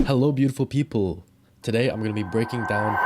Hello beautiful people. Today I'm going to be breaking down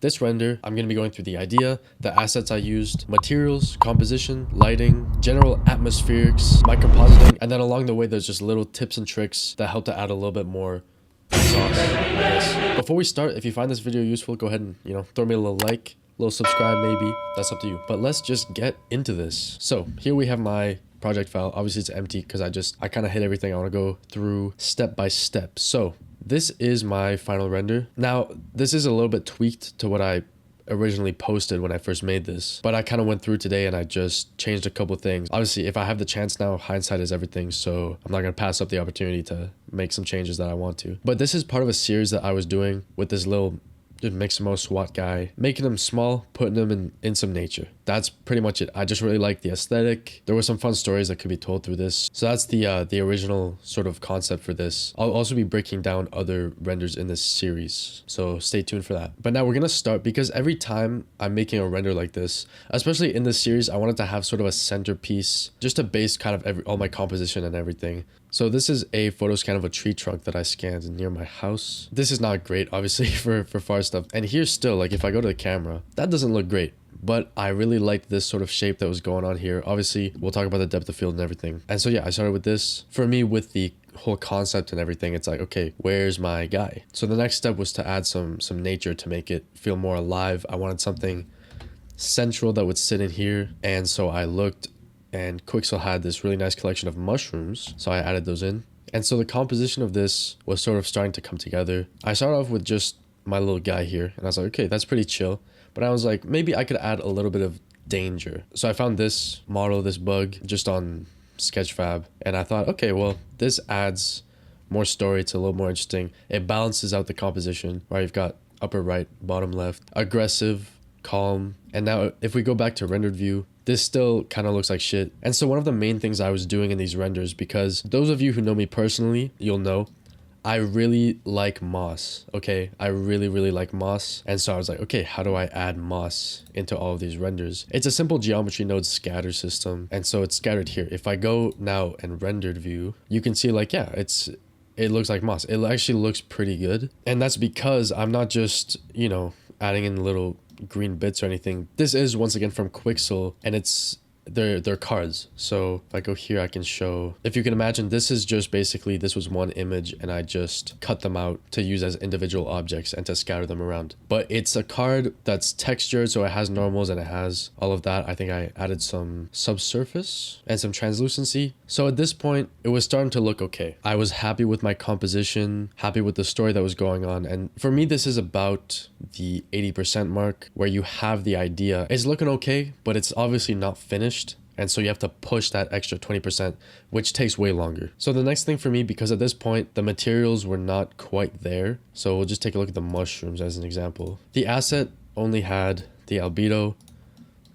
this render. I'm going to be going through the idea, the assets I used, materials, composition, lighting, general atmospherics, my compositing, and then along the way there's just little tips and tricks that help to add a little bit more sauce, I guess. Before we start, if you find this video useful, go ahead and, throw me a little like, a little subscribe maybe. That's up to you. But let's just get into this. So here we have my project file. Obviously it's empty because I kind of hit everything. I want to go through step by step. So this is my final render. Now, this is a little bit tweaked to what I originally posted when I first made this, but I kind of went through today and I just changed a couple things. Obviously, if I have the chance now, hindsight is everything, so I'm not going to pass up the opportunity to make some changes that I want to. But this is part of a series that I was doing with this little mix mode SWAT guy, making them small, putting them in some nature. That's pretty much it. I just really like the aesthetic. There were some fun stories that could be told through this. So that's the original sort of concept for this. I'll also be breaking down other renders in this series, so stay tuned for that. But now we're gonna start, because every time I'm making a render like this, especially in this series, I wanted to have sort of a centerpiece just to base kind of all my composition and everything. So this is a photo scan of a tree trunk that I scanned near my house. This is not great, obviously, for far stuff. And here still, like if I go to the camera, that doesn't look great. But I really liked this sort of shape that was going on here. Obviously, we'll talk about the depth of field and everything. And so yeah, I started with this. For me, with the whole concept and everything, it's like, okay, where's my guy? So the next step was to add some nature to make it feel more alive. I wanted something central that would sit in here. And so I looked, and Quixel had this really nice collection of mushrooms, so I added those in. And so the composition of this was sort of starting to come together. I started off with just my little guy here, and I was like, okay, that's pretty chill. But I was like, maybe I could add a little bit of danger. So I found this model, this bug, just on Sketchfab, and I thought, okay, well, this adds more story. It's a little more interesting. It balances out the composition, where you've got upper right, bottom left, aggressive, calm. And now if we go back to rendered view, this still kind of looks like shit. And so one of the main things I was doing in these renders, because those of you who know me personally, you'll know I really like moss. Okay, I really like moss. And so I was like, okay, how do I add moss into all of these renders? It's a simple geometry node scatter system, and so it's scattered here. If I go now and rendered view, you can see, like, yeah, it looks like moss. It actually looks pretty good. And that's because I'm not just, adding in little green bits or anything. This is once again from Quixel, and they're cards. So if I go here, I can show, if you can imagine, this is just basically, this was one image and I just cut them out to use as individual objects and to scatter them around. But it's a card that's textured, so it has normals and it has all of that. I think I added some subsurface and some translucency. So at this point, it was starting to look okay. I was happy with my composition, happy with the story that was going on. And for me, this is about the 80% mark, where you have the idea. It's looking okay, but it's obviously not finished. And so you have to push that extra 20%, which takes way longer. So the next thing for me, because at this point, the materials were not quite there. So we'll just take a look at the mushrooms as an example. The asset only had the albedo,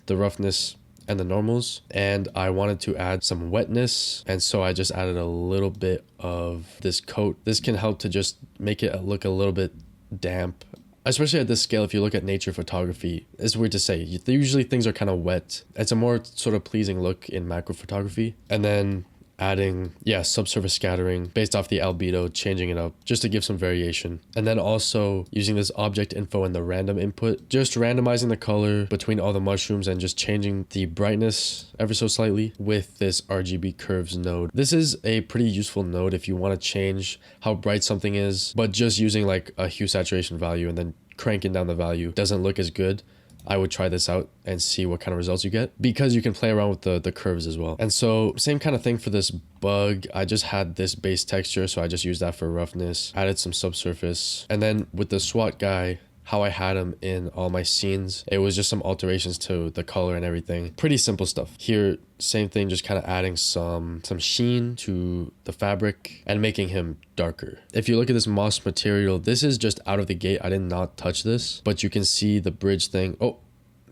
the roughness, and the normals. And I wanted to add some wetness. And so I just added a little bit of this coat. This can help to just make it look a little bit damp. Especially at this scale, if you look at nature photography, it's weird to say. Usually things are kind of wet. It's a more sort of pleasing look in macro photography. And then adding, subsurface scattering based off the albedo, changing it up just to give some variation. And then also using this object info and the random input, just randomizing the color between all the mushrooms and just changing the brightness ever so slightly with this RGB curves node. This is a pretty useful node if you want to change how bright something is, but just using like a hue saturation value and then cranking down the value doesn't look as good. I would try this out and see what kind of results you get, because you can play around with the curves as well. And so same kind of thing for this bug. I just had this base texture, so I just used that for roughness, added some subsurface. And then with the SWAT guy, how I had him in all my scenes, it was just some alterations to the color and everything. Pretty simple stuff. Here, same thing, just kind of adding some sheen to the fabric and making him darker. If you look at this moss material, this is just out of the gate. I did not touch this, but you can see the bridge thing. Oh,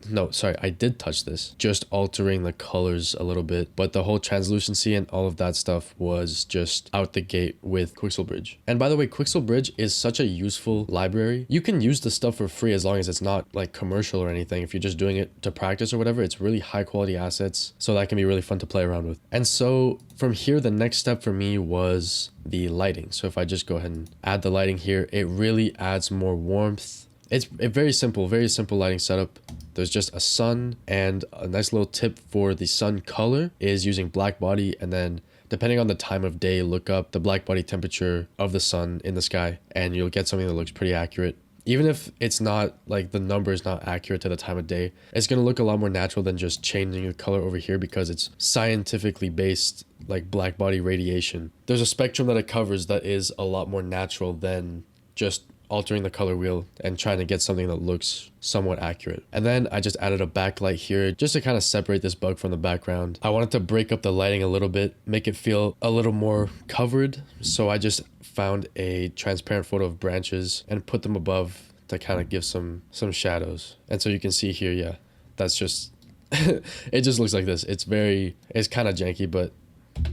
no, sorry, I did touch this, just altering the colors a little bit, but the whole translucency and all of that stuff was just out the gate with Quixel Bridge. And by the way, Quixel Bridge is such a useful library. You can use the stuff for free as long as it's not like commercial or anything. If you're just doing it to practice or whatever, it's really high quality assets, so that can be really fun to play around with. And so from here, the next step for me was the lighting. So if I just go ahead and add the lighting here, it really adds more warmth. It's a very simple lighting setup. There's just a sun, and a nice little tip for the sun color is using black body, and then depending on the time of day, look up the black body temperature of the sun in the sky, and you'll get something that looks pretty accurate. Even if it's not like the number is not accurate to the time of day, it's going to look a lot more natural than just changing the color over here, because it's scientifically based, like black body radiation. There's a spectrum that it covers that is a lot more natural than just altering the color wheel and trying to get something that looks somewhat accurate. And then I just added a backlight here just to kind of separate this bug from the background. I wanted to break up the lighting a little bit, make it feel a little more covered. So I just found a transparent photo of branches and put them above to kind of give some shadows. And so you can see here, yeah, that's just, it just looks like this. It's kind of janky, but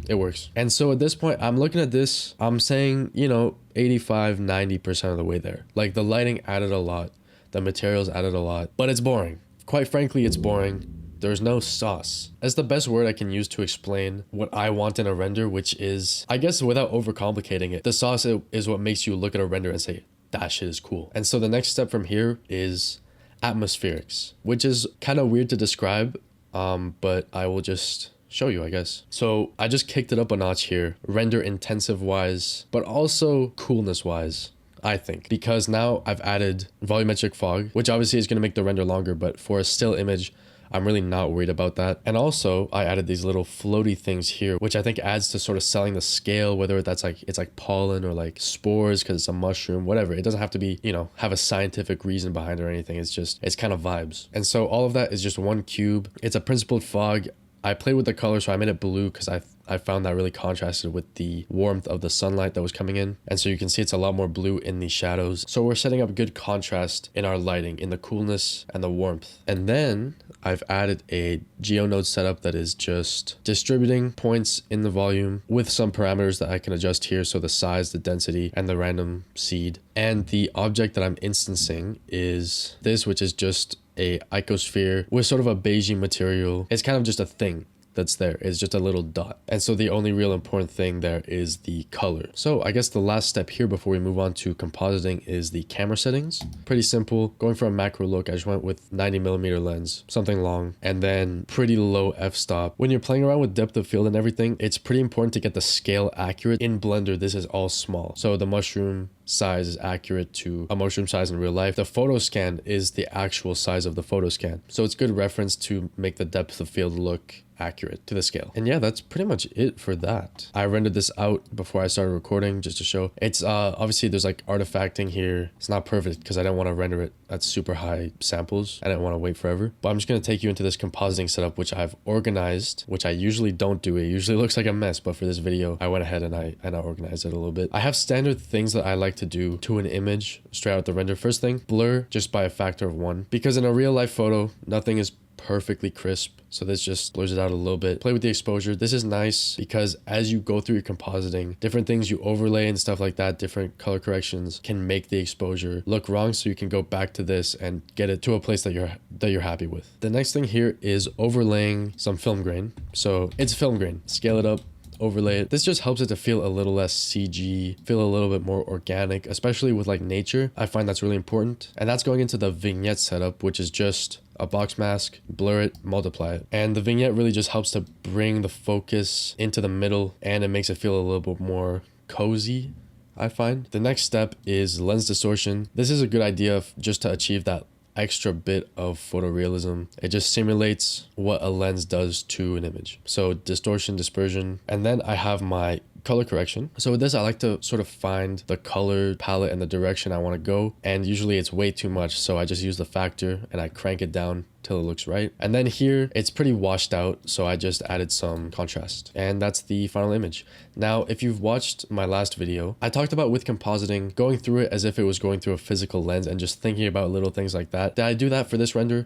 it works. And so at this point, I'm looking at this, I'm saying, you know, 85-90% of the way there. Like the lighting added a lot, the materials added a lot, but it's boring. Quite frankly, it's boring. There's no sauce. That's the best word I can use to explain what I want in a render, which is, I guess without overcomplicating it, the sauce is what makes you look at a render and say, that shit is cool. And so the next step from here is atmospherics, which is kind of weird to describe, but I will just show you, I guess. So I just kicked it up a notch here, render intensive wise, but also coolness wise, I think, because now I've added volumetric fog, which obviously is going to make the render longer, but for a still image, I'm really not worried about that. And also I added these little floaty things here, which I think adds to sort of selling the scale, whether that's like, it's like pollen or like spores because it's a mushroom, whatever. It doesn't have to be, you know, have a scientific reason behind it or anything. It's just, it's kind of vibes. And so all of that is just one cube. It's a principled fog. I played with the color, so I made it blue because I found that really contrasted with the warmth of the sunlight that was coming in. And so you can see it's a lot more blue in the shadows. So we're setting up good contrast in our lighting, in the coolness and the warmth. And then I've added a geonode setup that is just distributing points in the volume with some parameters that I can adjust here. So the size, the density, and the random seed. And the object that I'm instancing is this, which is just a icosphere with sort of a beigey material. It's kind of just a thing that's there. It's just a little dot. And so the only real important thing there is the color. So I guess the last step here before we move on to compositing is the camera settings. Pretty simple. Going for a macro look, I just went with 90mm lens, something long, and then pretty low f-stop. When you're playing around with depth of field and everything, it's pretty important to get the scale accurate. In Blender, this is all small. So the mushroom size is accurate to a mushroom size in real life. The photo scan is the actual size of the photo scan. So it's good reference to make the depth of field look accurate to the scale. And yeah, that's pretty much it for that. I rendered this out before I started recording just to show. It's obviously there's like artifacting here. It's not perfect because I don't want to render it at super high samples. I didn't want to wait forever. But I'm just going to take you into this compositing setup, which I've organized, which I usually don't do. It usually looks like a mess, but for this video, I went ahead and I organized it a little bit. I have standard things that I like to do to an image straight out the render. First thing, blur just by a factor of 1, because in a real life photo, nothing is perfectly crisp, so this just blurs it out a little bit. Play with the exposure. This is nice because as you go through your compositing, different things you overlay and stuff like that, different color corrections can make the exposure look wrong, so you can go back to this and get it to a place that you're happy with. The next thing here is overlaying some film grain. So it's film grain. Scale it up, overlay it. This just helps it to feel a little less CG, feel a little bit more organic, especially with like nature. I find that's really important. And that's going into the vignette setup, which is just a box mask, blur it, multiply it. And the vignette really just helps to bring the focus into the middle, and it makes it feel a little bit more cozy, I find. The next step is lens distortion. This is a good idea just to achieve that extra bit of photorealism. It just simulates what a lens does to an image. So distortion, dispersion, and then I have my color correction. So with this, I like to sort of find the color palette and the direction I want to go. And usually it's way too much. So I just use the factor and I crank it down till it looks right. And then here it's pretty washed out. So I just added some contrast, and that's the final image. Now, if you've watched my last video, I talked about with compositing, going through it as if it was going through a physical lens and just thinking about little things like that. Did I do that for this render?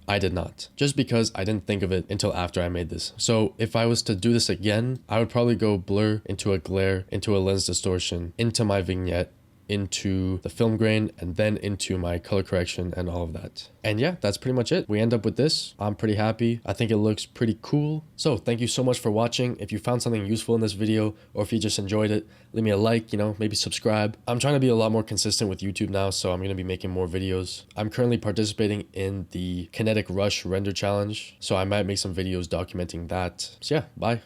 I did not, just because I didn't think of it until after I made this. So if I was to do this again, I would probably go blur, into a glare, into a lens distortion, into my vignette, into the film grain, and then into my color correction and all of that. And yeah, that's pretty much it. We end up with this. I'm pretty happy. I think it looks pretty cool. So thank you so much for watching. If you found something useful in this video, or if you just enjoyed it, leave me a like, maybe subscribe. I'm trying to be a lot more consistent with YouTube now, so I'm going to be making more videos. I'm currently participating in the Kinetic Rush render challenge, so I might make some videos documenting that. So yeah, bye.